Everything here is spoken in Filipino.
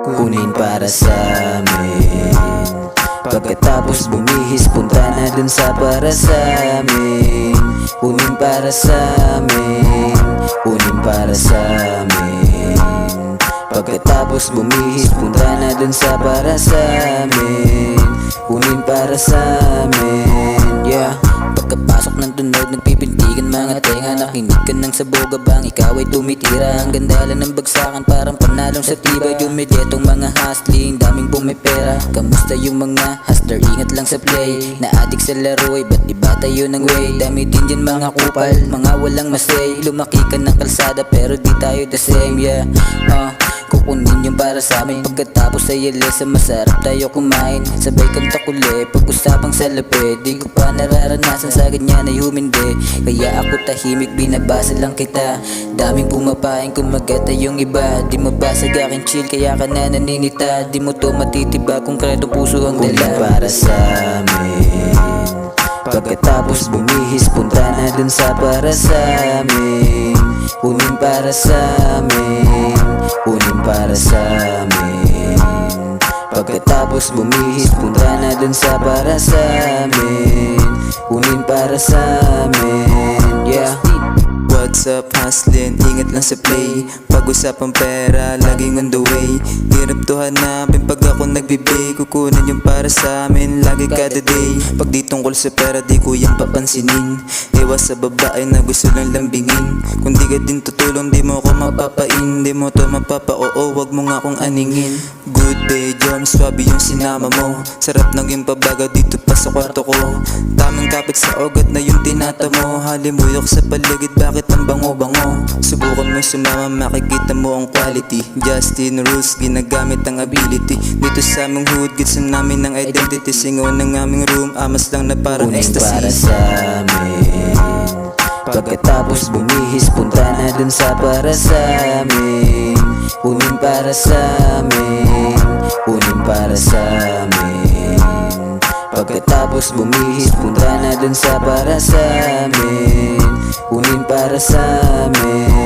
kunin para sa amin. Pagkatapos bumihis, punta na dun sa para sa amin. Kunin para sa amin, kunin para sa amin. Pagkatapos bumihis, punta na dun sa para sa amin. Kunin para sa amin, yeah. Pagkapasok ng tunog, nagpipintigan mga tenga. Nakinig ka ng saboga bang ikaw ay tumitira. Ang ganda lang ng bagsakan, parang panalong sa tibay. Dumidetong mga hustling, daming bumipera. Kamusta yung mga hustler, ingat lang sa play. Na-addict sa laro ay ba't iba tayo ng way. Dami din dyan mga kupal, mga walang masay. Lumaki ka ng kalsada pero di tayo the same, yeah. Kukunin yung para sa amin. Pagkatapos ay alis, masarap tayo kumain. Sabay kang takuli, pag-usapang salapi. Di ko pa nararanasan sa ganyan ay humindi. Kaya ako tahimik, binabasa lang kita. Daming pumapain, kumagat ay yung iba. Di mabasag aking chill, kaya ka na naninita. Di mo to matitiba kung kredong puso ang dala. Kunin para sa amin. Pagkatapos bumihis, punta na dun sa para sa amin. Kunin para sa amin, kunin para sa amin. Pagkatapos bumihis, punta na dun sa para sa amin. Kunin para sa amin, yeah. What's up, hustlin'? Ingat lang sa play. Pag-usapang pera, laging on the way. Hirap to hanapin pag ako nagbibig. Kukunin yung para sa amin, lagi kada day. Pag di tungkol sa pera, di ko yan papansinin. Iwas sa babae na gusto lang lambingin. Kung di ka din tutulong, di mo ko mapapain. Di mo to mapapa-oo, wag mo nga akong aningin. Good day, John, swabe yung sinama mo. Sarap ng yung pabaga dito pa sa kwarto ko. Tamang kapit sa ugat na yung tinata mo. Halimuyok sa paligid, bakit ang bango-bango? Subukan mo sumama, makikita mo ang quality. Justin Rules, ginagamit ang ability. Dito sa aming hood, gets namin ng identity. Singaw ng aming room, amas lang na parang Kunin ecstasy. para sa amin. Pagkatapos bumihis, punta na dun sa para sa amin. Kunin para sa amin, kunin para sa amin. Pagkatapos bumihis, punta na dun sa para sa amin. Kunin para sa amin.